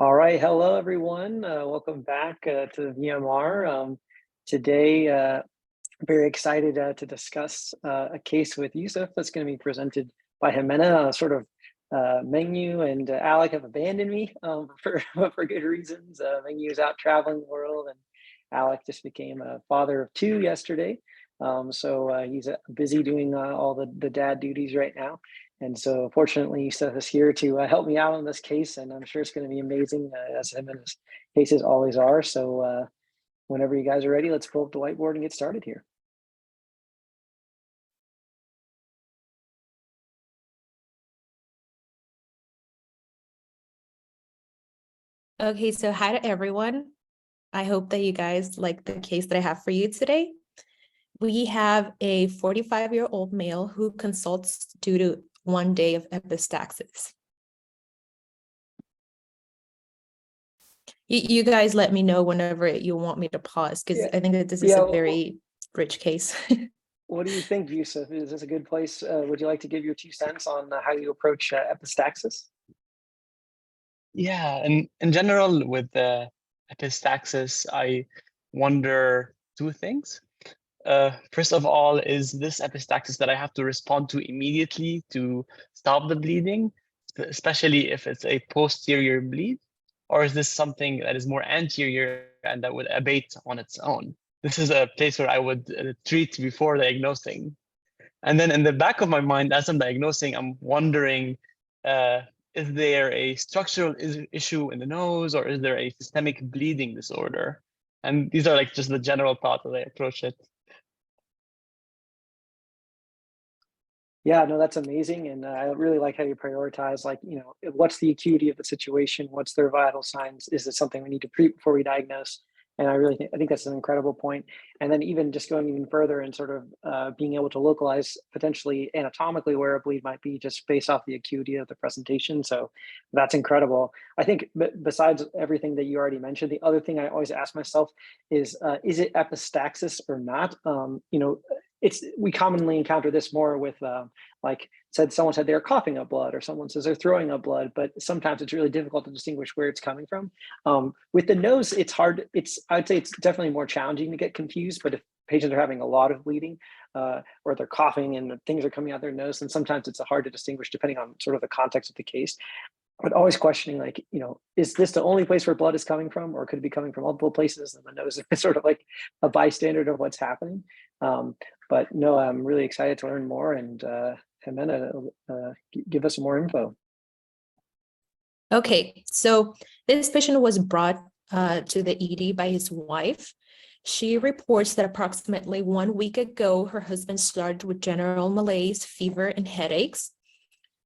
All right, hello everyone. Welcome back to VMR. Today, very excited to discuss a case with Youssef that's going to be presented by Jimena. Mengyu and Alec have abandoned me for good reasons. Mengyu is out traveling the world, and Alec just became a father of two yesterday. So he's busy doing all the dad duties right now. And so fortunately, Seth is here to help me out on this case, and I'm sure it's going to be amazing, as him and his cases always are. So whenever you guys are ready, let's pull up the whiteboard and get started here. Okay, so hi to everyone. I hope that you guys like the case that I have for you today. We have a 45-year-old male who consults due to 1 day of epistaxis. You guys let me know whenever you want me to pause, because I think that this is a very rich case. What do you think, Youssef? Is this a good place? Would you like to give your 2 cents on how you approach epistaxis? Yeah, and in general, with the epistaxis, I wonder 2 things. First of all, is this epistaxis that I have to respond to immediately to stop the bleeding, especially if it's a posterior bleed? Or is this something that is more anterior and that would abate on its own? This is a place where I would treat before diagnosing. And then in the back of my mind, as I'm diagnosing, I'm wondering, is there a structural issue in the nose, or is there a systemic bleeding disorder? And these are like just the general thoughts as I approach it. Yeah, no, that's amazing. And I really like how you prioritize, what's the acuity of the situation? What's their vital signs? Is it something we need to treat before we diagnose? And I think that's an incredible point. And then even just going even further and sort of being able to localize potentially anatomically where a bleed might be just based off the acuity of the presentation. So that's incredible. I think besides everything that you already mentioned, the other thing I always ask myself is it epistaxis or not? We commonly encounter this more with someone said they're coughing up blood, or someone says they're throwing up blood, but sometimes it's really difficult to distinguish where it's coming from. With the nose, it's hard. I'd say it's definitely more challenging to get confused, but if patients are having a lot of bleeding or they're coughing and things are coming out their nose, then sometimes it's hard to distinguish depending on sort of the context of the case. But always questioning, is this the only place where blood is coming from, or could it be coming from multiple places? And the nose is sort of like a bystander of what's happening. But no, I'm really excited to learn more, and Jimena, give us more info. Okay, so this patient was brought to the ED by his wife. She reports that approximately 1 week ago, her husband started with general malaise, fever, and headaches.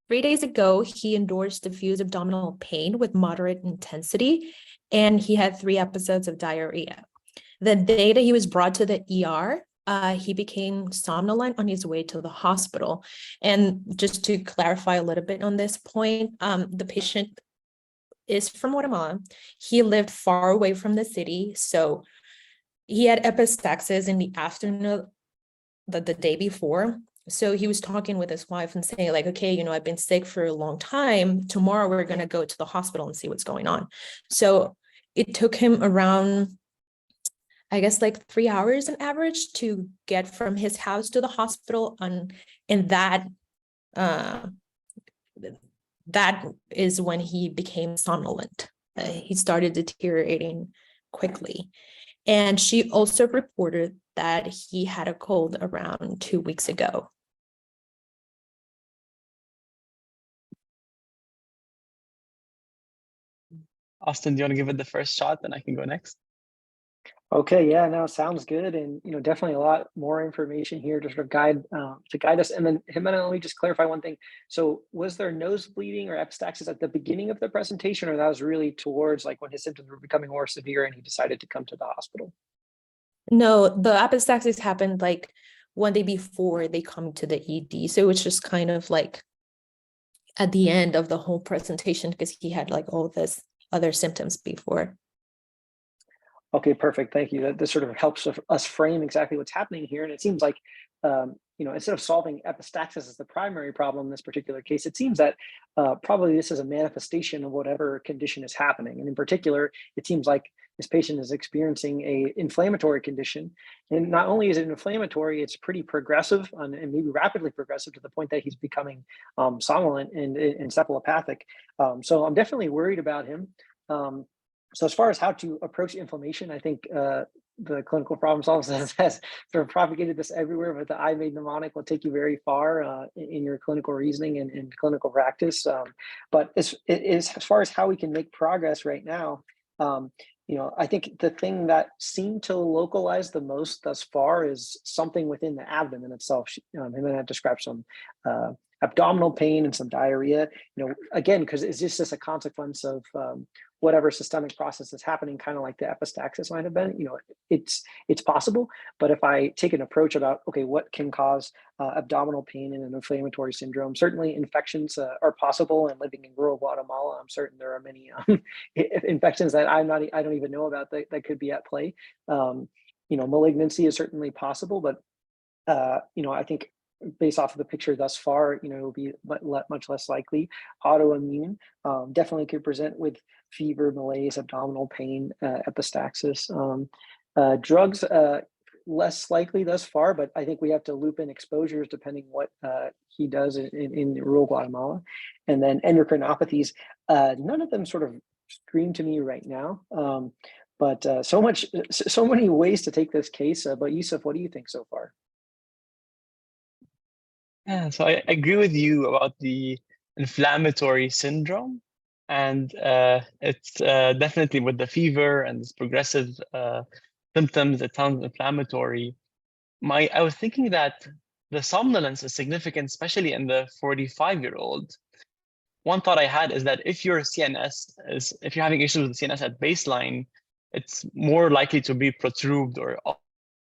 3 days ago, he endorsed diffuse abdominal pain with moderate intensity, and he had 3 episodes of diarrhea. The day that he was brought to the ER, he became somnolent on his way to the hospital. And just to clarify a little bit on this point, the patient is from Guatemala. He lived far away from the city, so he had epistaxis in the afternoon the day before. So he was talking with his wife and saying okay, I've been sick for a long time. Tomorrow we're going to go to the hospital and see what's going on. So it took him around, I guess, 3 hours on average to get from his house to the hospital. And that is when he became somnolent. He started deteriorating quickly. And she also reported that he had a cold around 2 weeks ago. Austin, do you want to give it the first shot, then I can go next? Okay, yeah, no, sounds good, and definitely a lot more information here to sort of guide us. And then, Jimena, let me just clarify one thing. So, was there nose bleeding or epistaxis at the beginning of the presentation, or that was really towards when his symptoms were becoming more severe and he decided to come to the hospital? No, the epistaxis happened 1 day before they come to the ED. So it's just kind of at the end of the whole presentation, because he had all this other symptoms before. Okay, perfect. Thank you. This sort of helps us frame exactly what's happening here. And it seems like instead of solving epistaxis as the primary problem in this particular case, it seems that probably this is a manifestation of whatever condition is happening. And in particular, it seems like this patient is experiencing a inflammatory condition. And not only is it inflammatory, it's pretty progressive and maybe rapidly progressive to the point that he's becoming somnolent and encephalopathic. So I'm definitely worried about him. So as far as how to approach inflammation, I think the clinical problem solvers has sort of propagated this everywhere, but the I made mnemonic will take you very far in your clinical reasoning and clinical practice. But as far as how we can make progress right now, I think the thing that seemed to localize the most thus far is something within the abdomen itself. Him and I described some abdominal pain and some diarrhea, again, because it's just a consequence of whatever systemic process is happening, kind of like the epistaxis might have been. It's possible, but if I take an approach about, okay, what can cause abdominal pain in an inflammatory syndrome? Certainly infections are possible, and living in rural Guatemala, I'm certain there are many infections that I don't even know about that could be at play. Malignancy is certainly possible, but I think based off of the picture thus far, it will be much less likely. Autoimmune definitely could present with fever, malaise, abdominal pain, epistaxis. Drugs, less likely thus far, but I think we have to loop in exposures depending what he does in rural Guatemala. And then endocrinopathies, none of them sort of scream to me right now. But so many ways to take this case. But Youssef, what do you think so far? Yeah, so I agree with you about the inflammatory syndrome, and it's definitely with the fever and this progressive symptoms, it sounds inflammatory. I was thinking that the somnolence is significant, especially in the 45-year-old. One thought I had is that if you're having issues with the CNS at baseline, it's more likely to be protruded or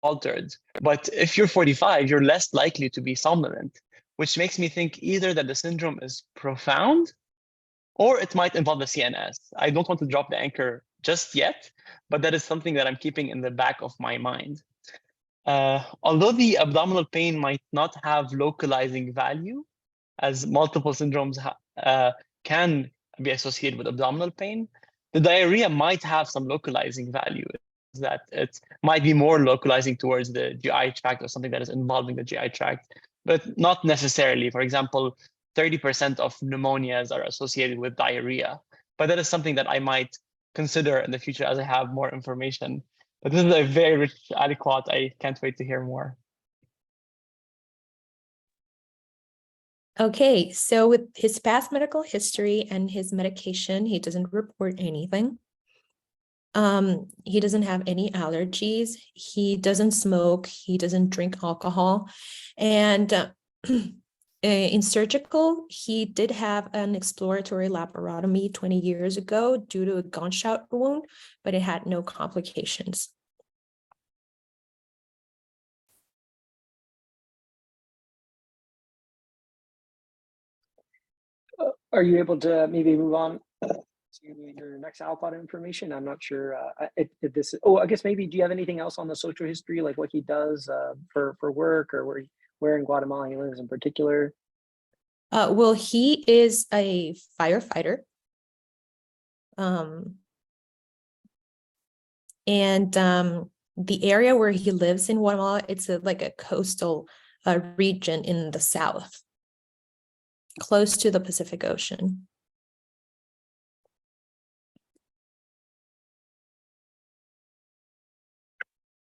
altered. But if you're 45, you're less likely to be somnolent, which makes me think either that the syndrome is profound or it might involve the CNS. I don't want to drop the anchor just yet, but that is something that I'm keeping in the back of my mind. Although the abdominal pain might not have localizing value, as multiple syndromes can be associated with abdominal pain, the diarrhea might have some localizing value, that it might be more localizing towards the GI tract or something that is involving the GI tract, but not necessarily. For example, 30% of pneumonias are associated with diarrhea, but that is something that I might consider in the future as I have more information. But this is a very rich aliquot. I can't wait to hear more. Okay, so with his past medical history and his medication, he doesn't report anything. He doesn't have any allergies. He doesn't smoke. He doesn't drink alcohol. And in surgical, he did have an exploratory laparotomy 20 years ago due to a gunshot wound, but it had no complications. Are you able to maybe move on to your next aliquot information? I'm not sure if this. I guess maybe. Do you have anything else on the social history, like what he does for work, or where in Guatemala he lives in particular? Well, he is a firefighter. And the area where he lives in Guatemala, it's like a coastal region in the south, close to the Pacific Ocean.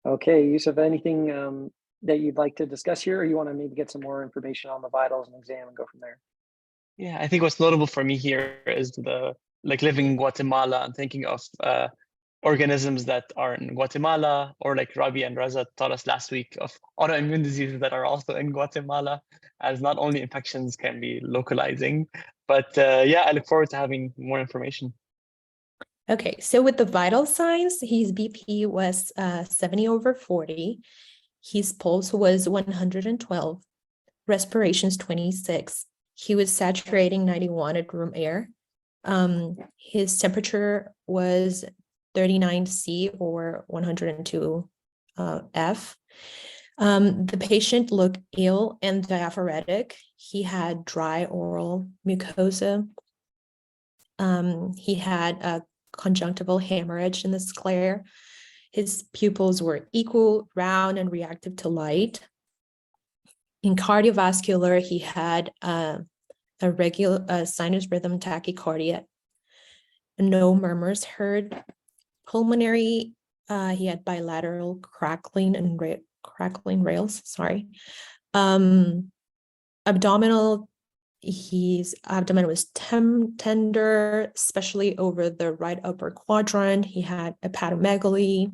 Okay, Youssef, anything that you'd like to discuss here, or you want to maybe get some more information on the vitals and exam and go from there? Yeah, I think what's notable for me here is living in Guatemala and thinking of organisms that are in Guatemala, or like Rabi and Raza taught us last week, of autoimmune diseases that are also in Guatemala, as not only infections can be localizing, but yeah, I look forward to having more information. Okay, so with the vital signs, his BP was 70/40. His pulse was 112, respirations 26. He was saturating 91 at room air. His temperature was 39 C or 102 F. The patient looked ill and diaphoretic. He had dry oral mucosa. He had a conjunctival hemorrhage in the sclera. His pupils were equal, round, and reactive to light. In cardiovascular, he had a regular sinus rhythm tachycardia. No murmurs heard. Pulmonary, he had bilateral crackling and crackling rails. Sorry. Abdominal, his abdomen was tender, especially over the right upper quadrant. He had hepatomegaly.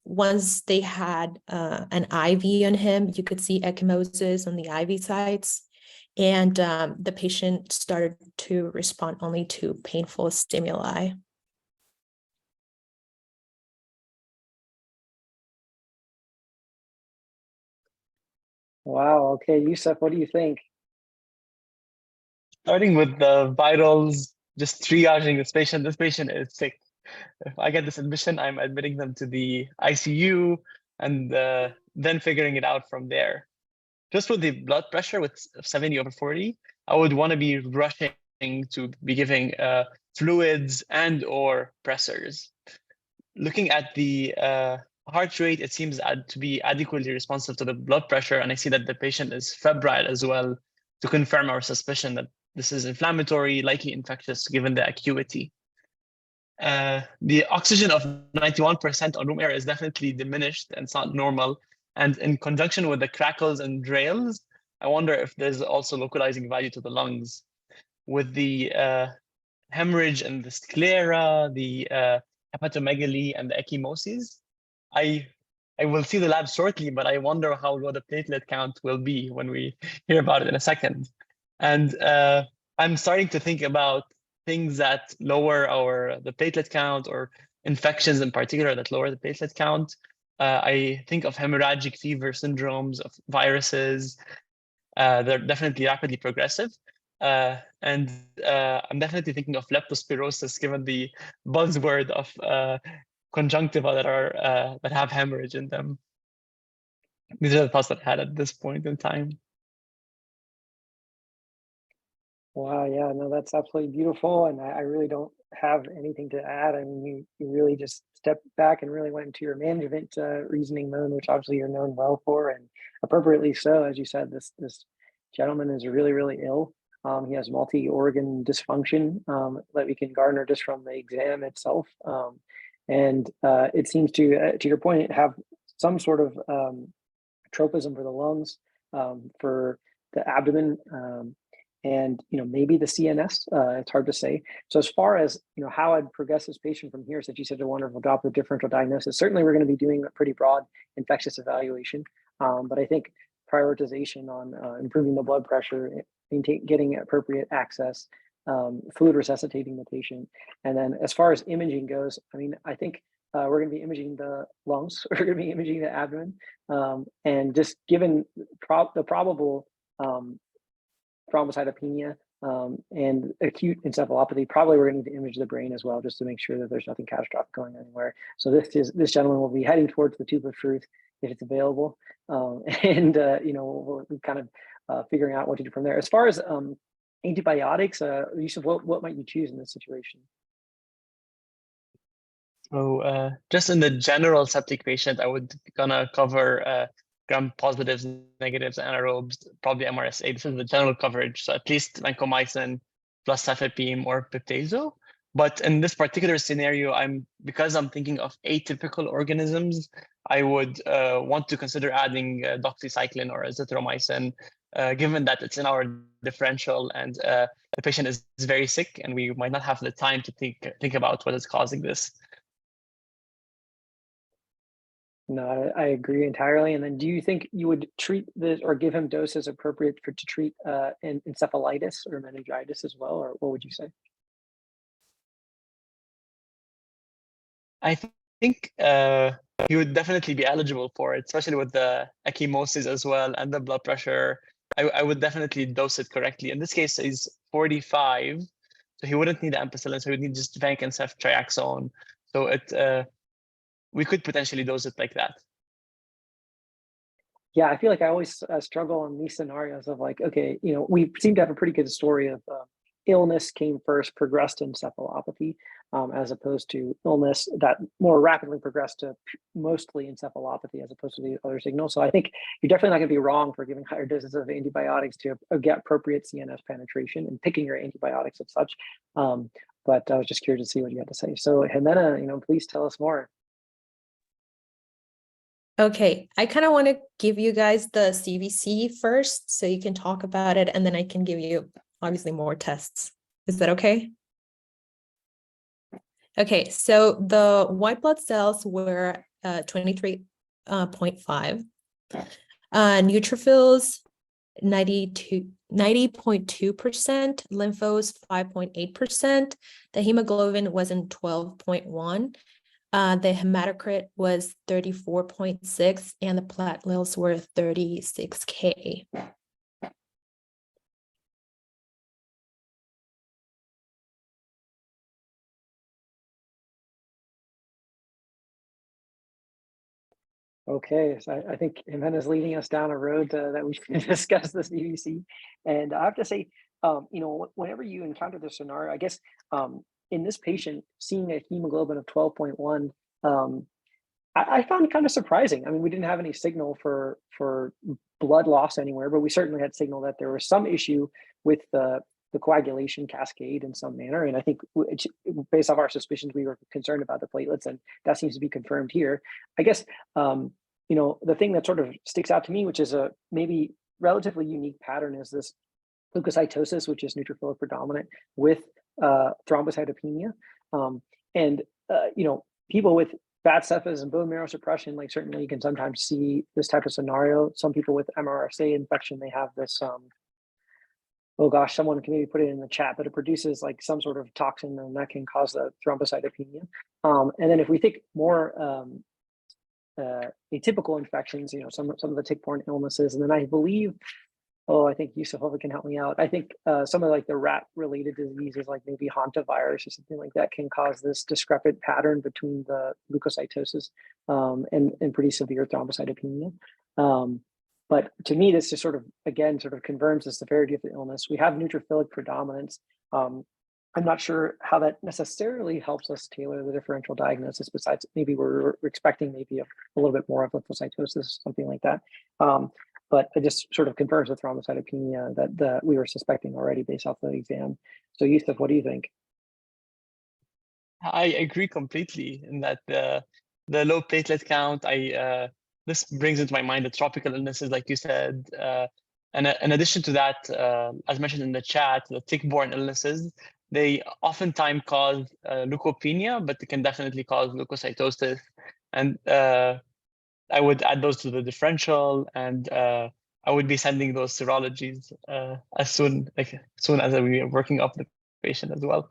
Once they had an IV on him, you could see ecchymosis on the IV sites, and the patient started to respond only to painful stimuli. Wow. Okay, Youssef, what do you think? Starting with the vitals, just triaging this patient. This patient is sick. If I get this admission, I'm admitting them to the ICU and then figuring it out from there. Just with the blood pressure with 70/40, I would want to be rushing to be giving fluids and or pressors. Looking at the heart rate, it seems to be adequately responsive to the blood pressure, and I see that the patient is febrile as well, to confirm our suspicion that this is inflammatory, likely infectious, given the acuity. The oxygen of 91% on room air is definitely diminished and it's not normal. And in conjunction with the crackles and rails, I wonder if there's also localizing value to the lungs. With the hemorrhage and the sclera, the hepatomegaly and the ecchymosis, I will see the lab shortly, but I wonder what the platelet count will be when we hear about it in a second. And I'm starting to think about things that lower the platelet count, or infections in particular that lower the platelet count. I think of hemorrhagic fever syndromes, of viruses. They're definitely rapidly progressive. And I'm definitely thinking of leptospirosis, given the buzzword of conjunctiva that have hemorrhage in them. These are the thoughts that I had at this point in time. Wow, yeah, no, that's absolutely beautiful, and I really don't have anything to add. I mean, you really just stepped back and really went into your management reasoning mode, which obviously you're known well for, and appropriately so. As you said, this gentleman is really ill. He has multi-organ dysfunction that we can garner just from the exam itself, and it seems to your point, have some sort of tropism for the lungs, for the abdomen. And maybe the CNS. It's hard to say. So as far as how I'd progress this patient from here, since you said a wonderful job with differential diagnosis, certainly we're going to be doing a pretty broad infectious evaluation. But I think prioritization on improving the blood pressure, getting appropriate access, fluid resuscitating the patient, and then as far as imaging goes, I mean, I think we're going to be imaging the lungs, we're going to be imaging the abdomen, and just given the probable thrombocytopenia and acute encephalopathy, probably we're going to need to image the brain as well, just to make sure that there's nothing catastrophic going anywhere. So this gentleman will be heading towards the tube of truth if it's available, and we're kind of figuring out what to do from there. As far as antibiotics, Yusuf, what might you choose in this situation? So just in the general septic patient, I would gonna cover gram positives, negatives, anaerobes, probably MRSA. This is the general coverage. So at least vancomycin plus cefepime or piptazo. But in this particular scenario, because I'm thinking of atypical organisms, I would want to consider adding doxycycline or azithromycin, given that it's in our differential and the patient is very sick and we might not have the time to think about what is causing this. No, I agree entirely. And then do you think you would treat this or give him doses appropriate to treat encephalitis or meningitis as well? Or what would you say? I think he would definitely be eligible for it, especially with the ecchymosis as well and the blood pressure. I would definitely dose it correctly. In this case, he's 45, so he wouldn't need ampicillin, so he would need just vanc and ceftriaxone. So we could potentially dose it like that. Yeah, I feel like I always struggle in these scenarios of like, okay, we seem to have a pretty good story of illness came first, progressed to encephalopathy, as opposed to illness that more rapidly progressed to mostly encephalopathy, as opposed to the other signals. So I think you're definitely not going to be wrong for giving higher doses of antibiotics to get appropriate CNS penetration and picking your antibiotics and such. But I was just curious to see what you had to say. So Jimena, please tell us more. Okay, I kind of want to give you guys the CVC first so you can talk about it, and then I can give you obviously more tests. Is that okay? Okay, so the white blood cells were 23.5. Neutrophils 90.2%, lymphos 5.8%. The hemoglobin was in 12.1. The hematocrit was 34.6, and the platelets were 36K. Okay, so I think Jimena's leading us down a road that we should discuss the CVC. And I have to say, whenever you encounter this scenario, I guess in this patient, seeing a hemoglobin of 12.1, I found kind of surprising. I mean, we didn't have any signal for blood loss anywhere, but we certainly had signal that there was some issue with the coagulation cascade in some manner. And I think based off our suspicions, we were concerned about the platelets, and that seems to be confirmed here. I guess, the thing that sort of sticks out to me, which is a maybe relatively unique pattern, is this leukocytosis, which is neutrophilic predominant with thrombocytopenia. And people with fat cephalus and bone marrow suppression, like certainly you can sometimes see this type of scenario. Some people with MRSA infection, they have this, oh gosh, someone can maybe put it in the chat, but it produces like some sort of toxin, and that can cause the thrombocytopenia. And then if we think more atypical infections, some of the tick-borne illnesses, and then I believe, I think Youssef can help me out. I think some of like the rat-related diseases, like maybe hantavirus or something like that, can cause this discrepant pattern between the leukocytosis and pretty severe thrombocytopenia. But to me, this just sort of confirms the severity of the illness. We have neutrophilic predominance. I'm not sure how that necessarily helps us tailor the differential diagnosis, besides maybe we're expecting maybe a little bit more of lymphocytosis, something like that. But it just sort of confirms the thrombocytopenia that we were suspecting already based off the exam. So Youssef, what do you think? I agree completely in that the low platelet count, this brings into my mind the tropical illnesses, like you said. And in addition to that, as mentioned in the chat, the tick-borne illnesses, they oftentimes cause leukopenia, but they can definitely cause leukocytosis. And I would add those to the differential, and I would be sending those serologies as soon as we are working up the patient as well.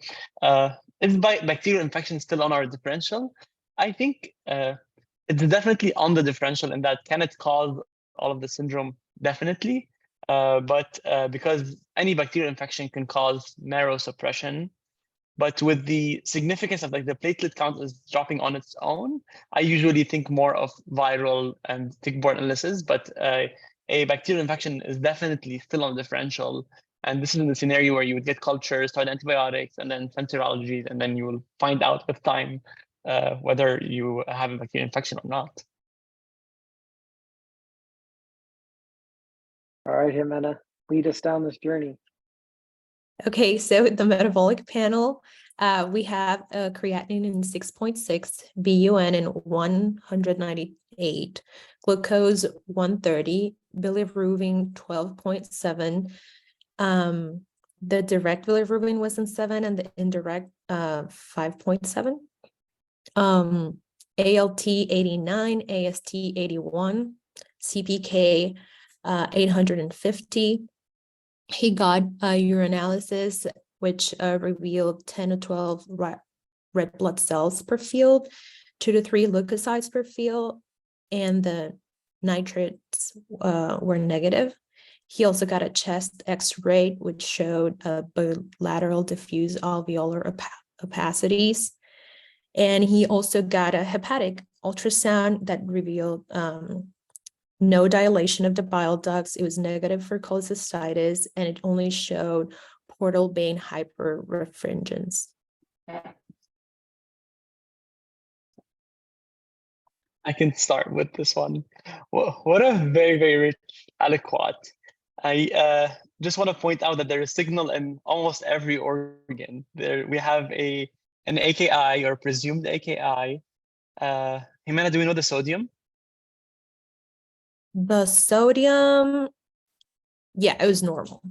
Is bacterial infection still on our differential? I think it's definitely on the differential, and that can it cause all of the syndrome? Definitely. But because any bacterial infection can cause marrow suppression, but with the significance of like the platelet count is dropping on its own, I usually think more of viral and tick-borne illnesses, but a bacterial infection is definitely still on the differential. And this is in the scenario where you would get cultures, start antibiotics, and then send serologies, and then you will find out with time whether you have a bacterial infection or not. All right, Jimena, lead us down this journey. Okay, so the metabolic panel, we have a creatinine in 6.6, BUN in 198, glucose 130, bilirubin 12.7. The direct bilirubin was in 7, and the indirect 5.7. ALT 89, AST 81, CPK 850. He got a urinalysis, which revealed 10 to 12 red blood cells per field, 2 to 3 leukocytes per field, and the nitrates were negative. He also got a chest X-ray, which showed bilateral diffuse alveolar opacities. And he also got a hepatic ultrasound that revealed no dilation of the bile ducts. It was negative for cholecystitis, and it only showed portal vein hyperrefringence. I can start with this one. What a very, very rich aliquot. I just want to point out that there is signal in almost every organ. There we have an AKI or presumed AKI. Jimena, do we know the sodium? The sodium, yeah, it was normal.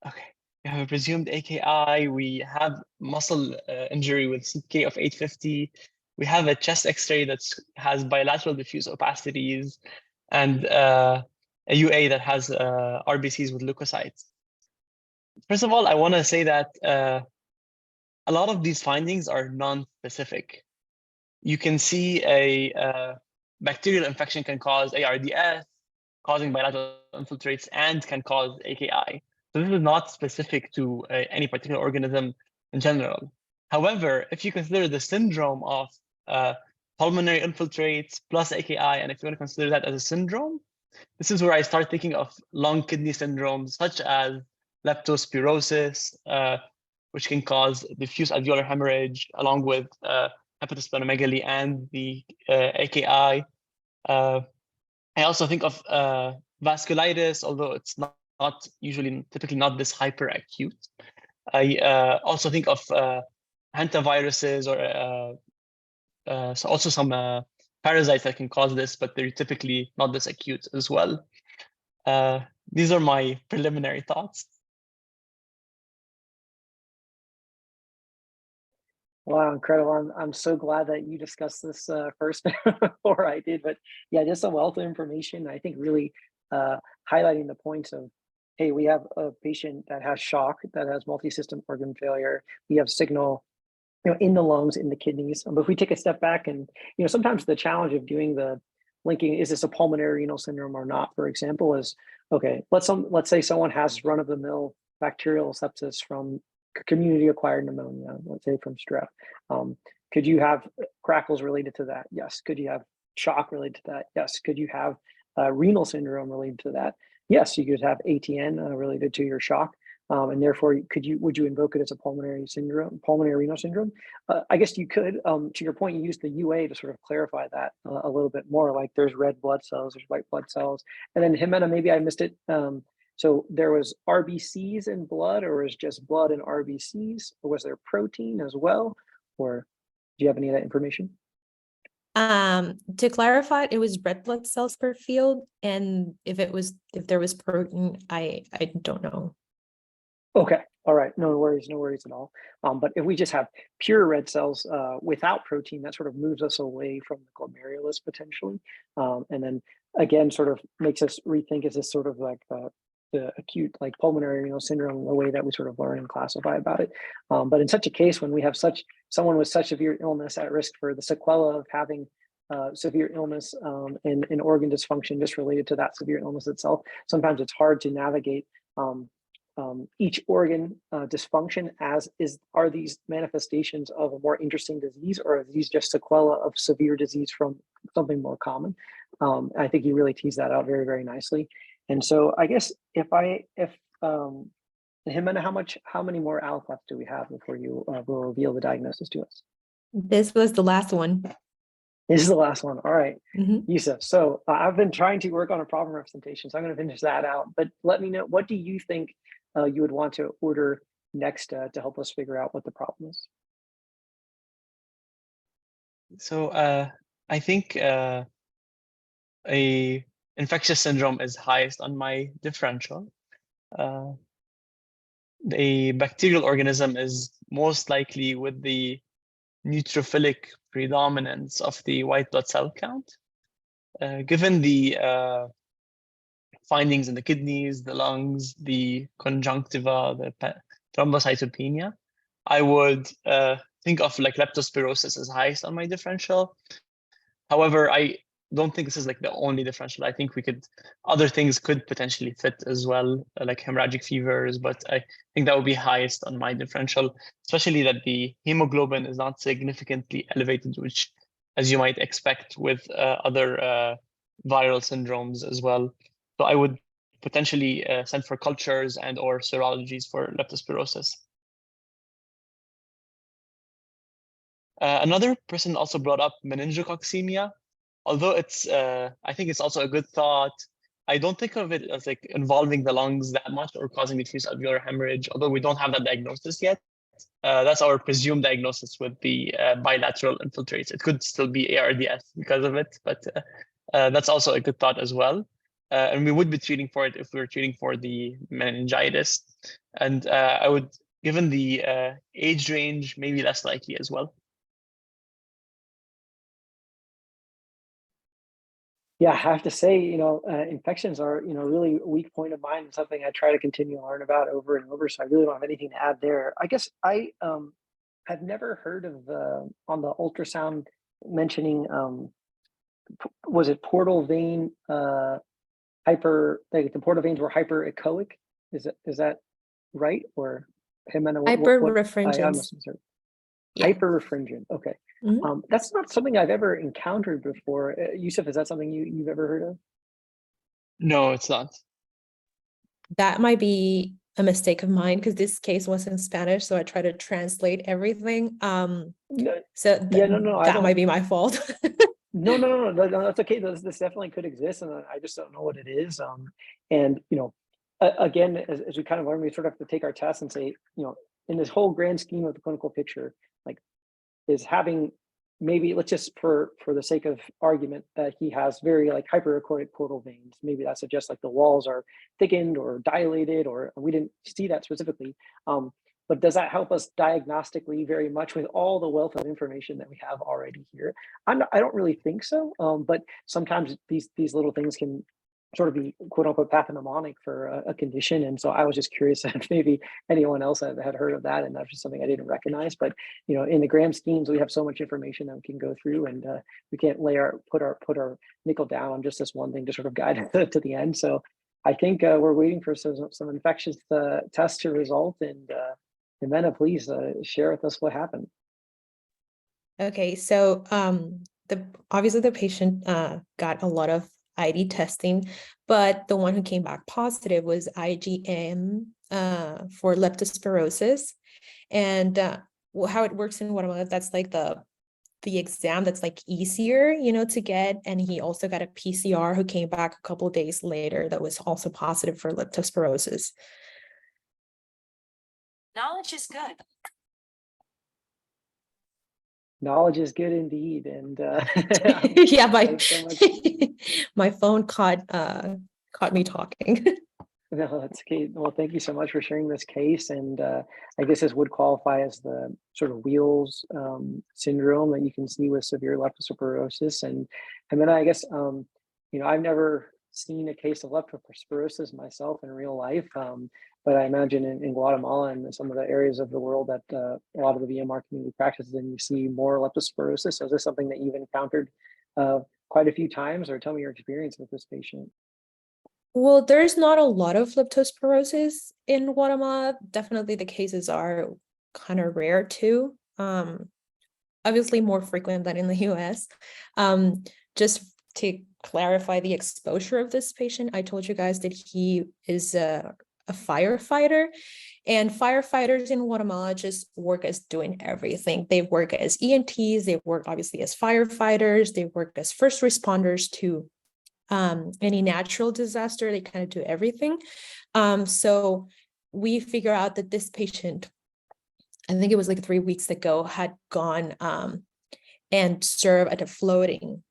Okay. We have a presumed AKI. We have muscle injury with CK of 850. We have a chest X-ray that has bilateral diffuse opacities and a UA that has RBCs with leukocytes. First of all, I want to say that a lot of these findings are non-specific. You can see a bacterial infection can cause ARDS, causing bilateral infiltrates, and can cause AKI. So this is not specific to any particular organism in general. However, if you consider the syndrome of pulmonary infiltrates plus AKI, and if you want to consider that as a syndrome, this is where I start thinking of lung kidney syndromes such as leptospirosis, which can cause diffuse alveolar hemorrhage, along with hepatosplenomegaly and the AKI. I also think of vasculitis, although it's not usually, typically not this hyperacute. I also think of hantaviruses or so also some parasites that can cause this, but they're typically not this acute as well. These are my preliminary thoughts. Wow, incredible. I'm so glad that you discussed this first before I did. But yeah, just a wealth of information. I think really highlighting the points of, hey, we have a patient that has shock, that has multi-system organ failure. We have signal, in the lungs, in the kidneys. But if we take a step back and, sometimes the challenge of doing the linking, is this a pulmonary renal syndrome or not, for example, is, okay, let's say someone has run-of-the-mill bacterial sepsis from community-acquired pneumonia, let's say from strep. Could you have crackles related to that? Yes. Could you have shock related to that? Yes. Could you have renal syndrome related to that? Yes. You could have ATN related to your shock. And therefore, would you invoke it as a pulmonary renal syndrome? I guess you could. To your point, you used the UA to sort of clarify that a little bit more. Like there's red blood cells, there's white blood cells, and then Jimena, maybe I missed it. So there was RBCs in blood, or was just blood and RBCs, or was there protein as well? Or do you have any of that information? To clarify, it was red blood cells per field, and if there was protein, I don't know. Okay, all right, no worries at all. But if we just have pure red cells without protein, that sort of moves us away from the glomerulus potentially, and then again, sort of makes us rethink: is this sort of like the acute, like pulmonary renal syndrome, the way that we sort of learn and classify about it? But in such a case, when we have someone with such severe illness at risk for the sequela of having severe illness and organ dysfunction just related to that severe illness itself, sometimes it's hard to navigate each organ dysfunction are these manifestations of a more interesting disease, or are these just sequela of severe disease from something more common? I think you really tease that out very, very nicely. And so I guess if Jimena, how many more aliquots do we have before you will reveal the diagnosis to us? This was the last one. This is the last one. All right, Mm-hmm. Youssef. So I've been trying to work on a problem representation, so I'm going to finish that out. But let me know, what do you think you would want to order next to help us figure out what the problem is? So I think a infectious syndrome is highest on my differential. A bacterial organism is most likely with the neutrophilic predominance of the white blood cell count. Given the findings in the kidneys, the lungs, the conjunctiva, the thrombocytopenia, I would think of like leptospirosis as highest on my differential. However, I don't think this is like the only differential. I think other things could potentially fit as well, like hemorrhagic fevers, but I think that would be highest on my differential, especially that the hemoglobin is not significantly elevated, which, as you might expect with other viral syndromes as well. So I would potentially send for cultures and or serologies for leptospirosis. Another person also brought up meningococcemia. Although it's, I think it's also a good thought. I don't think of it as like involving the lungs that much or causing diffuse alveolar hemorrhage, although we don't have that diagnosis yet. That's our presumed diagnosis with the bilateral infiltrates. It could still be ARDS because of it, but that's also a good thought as well. And we would be treating for it if we were treating for the meningitis. And I would, given the age range, maybe less likely as well. Yeah, I have to say, infections are, really a weak point of mine and something I try to continue to learn about over and over. So I really don't have anything to add there. I guess I have never heard of on the ultrasound mentioning was it portal vein hyper, like the portal veins were hyperechoic? Is that right? Or Jimena, I Hyperrefringence. must have said Yeah. hyperrefringent. Okay. Mhm. That's not something I've ever encountered before. Youssef, is that something you've ever heard of? No, it's not. That might be a mistake of mine because this case was in Spanish, so I try to translate everything. No, So yeah, no, I that don't. might be my fault. No, that's okay. This definitely could exist, and I just don't know what it is. And again, as we kind of learn, we sort of have to take our tests and say, in this whole grand scheme of the clinical picture, like, is having maybe, let's just for the sake of argument that he has very like hyperechoic portal veins. Maybe that suggests like the walls are thickened or dilated, or we didn't see that specifically. But does that help us diagnostically very much with all the wealth of information that we have already here? I don't really think so. But sometimes these little things can sort of be quote unquote pathognomonic for a condition. And so I was just curious if maybe anyone else had heard of that, and that's just something I didn't recognize. But in the grand schemes, we have so much information that we can go through, and we can't put our nickel down on just this one thing to sort of guide it to the end. So I think we're waiting for some infectious tests to result, and Jimena, please share with us what happened. Okay, so obviously the patient got a lot of ID testing, but the one who came back positive was IgM for leptospirosis. And how it works in Guatemala, that's like the exam that's like easier, to get. And he also got a PCR who came back a couple of days later that was also positive for leptospirosis. Knowledge is good. Knowledge is good indeed, and yeah, my phone caught me talking. No, that's okay. Well, thank you so much for sharing this case, and I guess this would qualify as the sort of Wheels syndrome that you can see with severe leptospirosis, and then I guess I've never seen a case of leptospirosis myself in real life, but I imagine in Guatemala and some of the areas of the world that a lot of the VMR community practices, and you see more leptospirosis. So is this something that you've encountered quite a few times, or tell me your experience with this patient? Well, there's not a lot of leptospirosis in Guatemala. Definitely the cases are kind of rare too. Obviously more frequent than in the US. Just to clarify the exposure of this patient, I told you guys that he is a firefighter, and firefighters in Guatemala just work as doing everything. They work as EMTs, they work obviously as firefighters, they work as first responders to any natural disaster. They kind of do everything. So we figure out that this patient, I think it was like 3 weeks ago, had gone and served at a floating,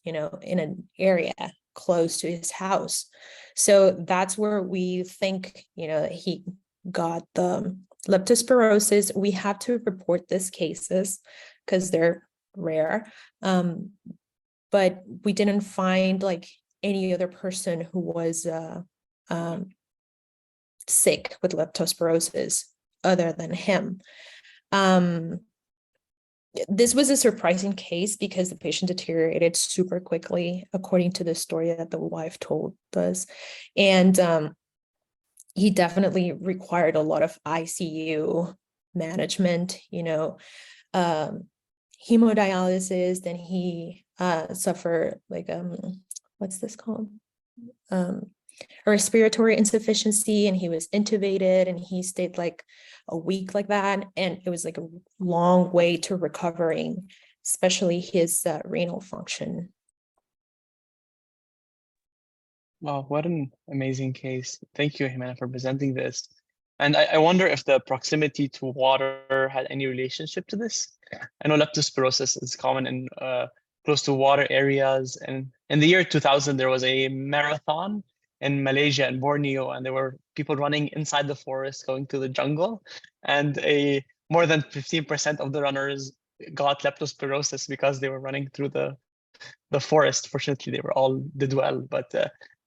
in an area close to his house. So that's where we think, that he got the leptospirosis. We have to report these cases because they're rare. But we didn't find like any other person who was sick with leptospirosis other than him. This was a surprising case because the patient deteriorated super quickly, according to the story that the wife told us. And he definitely required a lot of ICU management, hemodialysis. Then he suffered like what's this called? A respiratory insufficiency, and he was intubated, and he stayed like a week like that, and it was like a long way to recovering, especially his renal function. Wow, what an amazing case. Thank you, Jimena, for presenting this. And I wonder if the proximity to water had any relationship to this. I know leptospirosis is common in close to water areas. And in the year 2000, there was a marathon in Malaysia and Borneo, and there were people running inside the forest, going to the jungle. And more than 15% of the runners got leptospirosis because they were running through the forest. Fortunately, they were all did well, but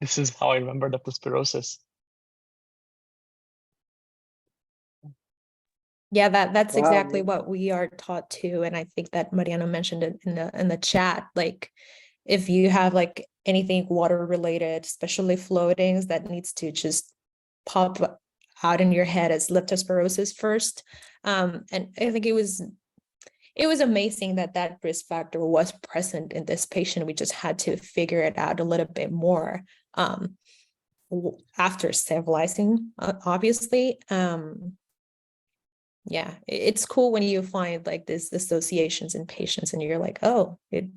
this is how I remember leptospirosis. Yeah, that's Wow, exactly man. what we are taught too. And I think that Mariano mentioned it in the chat. Like, if you have like anything water related, especially floatings, that needs to just pop out in your head as leptospirosis first. And I think it was amazing that that risk factor was present in this patient. We just had to figure it out a little bit more after stabilizing, obviously. Yeah, it's cool when you find like these associations in patients and you're like, oh, it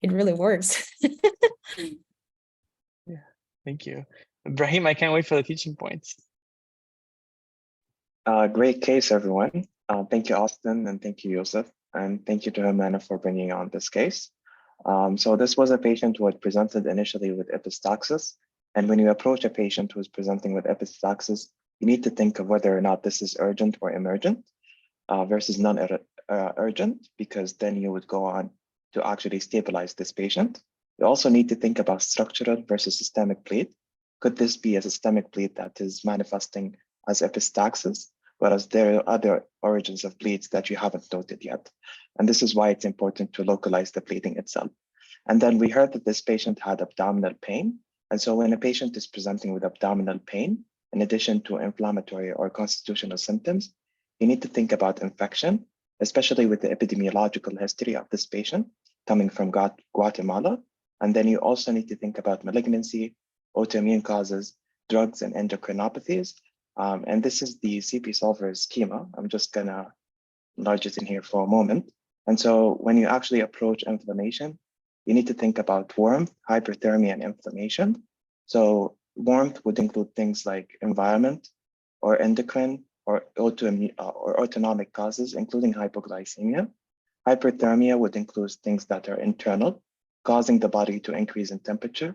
really works. Yeah, thank you. Ibrahim, I can't wait for the teaching points. Great case, everyone. Thank you, Austin, and thank you, Youssef, and thank you to Jimena for bringing on this case. So this was a patient who had presented initially with epistaxis, and when you approach a patient who is presenting with epistaxis, you need to think of whether or not this is urgent or emergent versus non-urgent, because then you would go on to actually stabilize this patient. You also need to think about structural versus systemic bleed. Could this be a systemic bleed that is manifesting as epistaxis, whereas there are other origins of bleeds that you haven't noted yet? And this is why it's important to localize the bleeding itself. And then we heard that this patient had abdominal pain. And so when a patient is presenting with abdominal pain, in addition to inflammatory or constitutional symptoms, you need to think about infection, especially with the epidemiological history of this patient coming from Guatemala. And then you also need to think about malignancy, autoimmune causes, drugs, and endocrinopathies. And this is the CP solver schema. I'm just gonna enlarge it in here for a moment. And so when you actually approach inflammation, you need to think about warmth, hyperthermia, and inflammation. So warmth would include things like environment or endocrine or autoimmune or autonomic causes, including hypoglycemia. Hyperthermia would include things that are internal, causing the body to increase in temperature.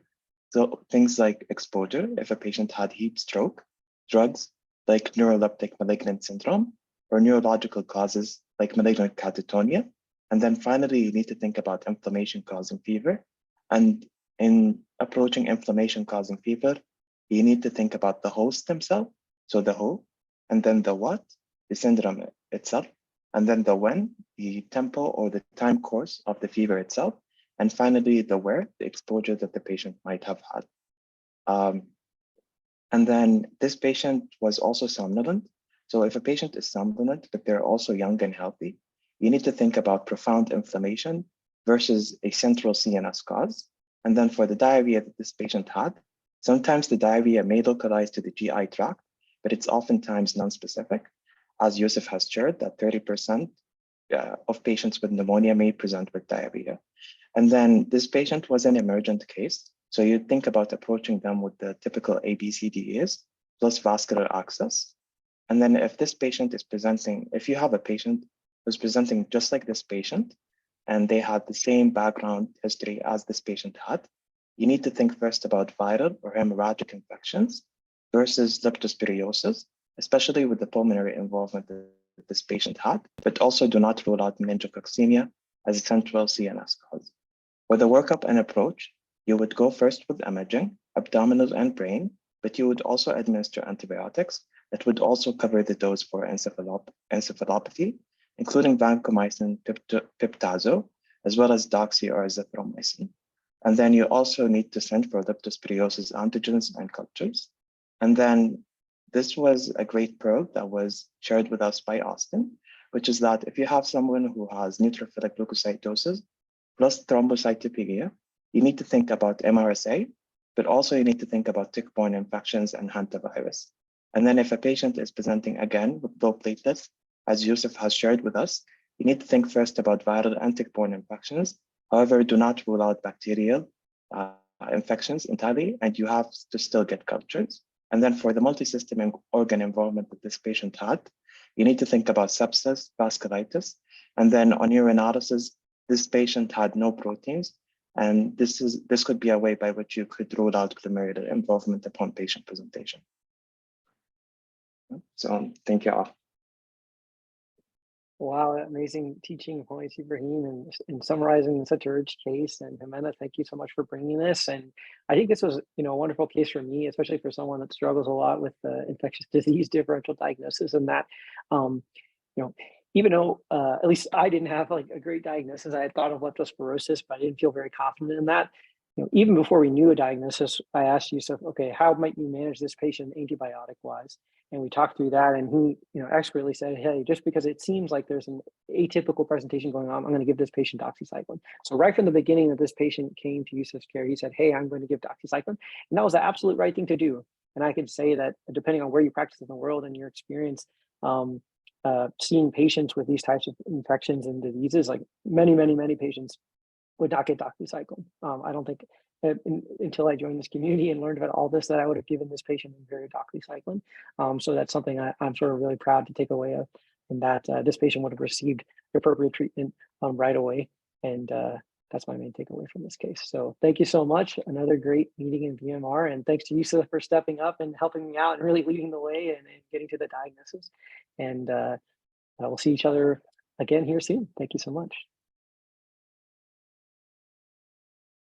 So things like exposure, if a patient had heat stroke, drugs like neuroleptic malignant syndrome, or neurological causes like malignant catatonia. And then finally, you need to think about inflammation causing fever. And in approaching inflammation causing fever, you need to think about the host themselves, so the who, and then the what, the syndrome itself, and then the when, the tempo or the time course of the fever itself, and finally the where, the exposure that the patient might have had. And then this patient was also somnolent. So if a patient is somnolent, but they're also young and healthy, you need to think about profound inflammation versus a central CNS cause. And then for the diarrhea that this patient had, sometimes the diarrhea may localize to the GI tract, but it's oftentimes non-specific. As Youssef has shared, that 30% of patients with pneumonia may present with diarrhea. And then this patient was an emergent case. So you think about approaching them with the typical ABCDEs plus vascular access. And then if this patient is presenting, if you have a patient who's presenting just like this patient, and they had the same background history as this patient had, you need to think first about viral or hemorrhagic infections versus leptospirosis, especially with the pulmonary involvement that this patient had, but also do not rule out meningococcemia as a central CNS cause. For the workup and approach, you would go first with imaging, abdominal and brain, but you would also administer antibiotics that would also cover the dose for encephalopathy, including vancomycin, piptazo, as well as doxy or azithromycin. And then you also need to send for leptospirosis antigens and cultures. And then this was a great pearl that was shared with us by Austin, which is that if you have someone who has neutrophilic leukocytosis plus thrombocytopenia, you need to think about MRSA, but also you need to think about tick-borne infections and hantavirus. And then if a patient is presenting again with low platelets, as Youssef has shared with us, you need to think first about viral and tick-borne infections. However, do not rule out bacterial infections entirely, and you have to still get cultures. And then for the multi-system organ involvement that this patient had, you need to think about sepsis, vasculitis, and then on urinalysis, this patient had no proteins, and this could be a way by which you could rule out glomerular involvement upon patient presentation. So thank you all. Wow, amazing teaching points, Ibrahim, and summarizing such a rich case. And Jimena, thank you so much for bringing this. And I think this was, a wonderful case for me, especially for someone that struggles a lot with infectious disease differential diagnosis, and that, even though at least I didn't have like a great diagnosis, I had thought of leptospirosis, but I didn't feel very confident in that. Even before we knew a diagnosis, I asked Youssef, okay, how might you manage this patient antibiotic wise? And we talked through that, and he, expertly said, hey, just because it seems like there's an atypical presentation going on, I'm going to give this patient doxycycline. So right from the beginning that this patient came to Youssef's care, he said, hey, I'm going to give doxycycline. And that was the absolute right thing to do. And I could say that depending on where you practice in the world and your experience, seeing patients with these types of infections and diseases, like many patients would not get doxycycline. I don't think until I joined this community and learned about all this that I would have given this patient very doxycycline. So that's something I'm sort of really proud to take away of, and that this patient would have received the appropriate treatment right away. And that's my main takeaway from this case. So thank you so much. Another great meeting in VMR, and thanks to Youssef for stepping up and helping me out and really leading the way and getting to the diagnosis. And we'll see each other again here soon. Thank you so much.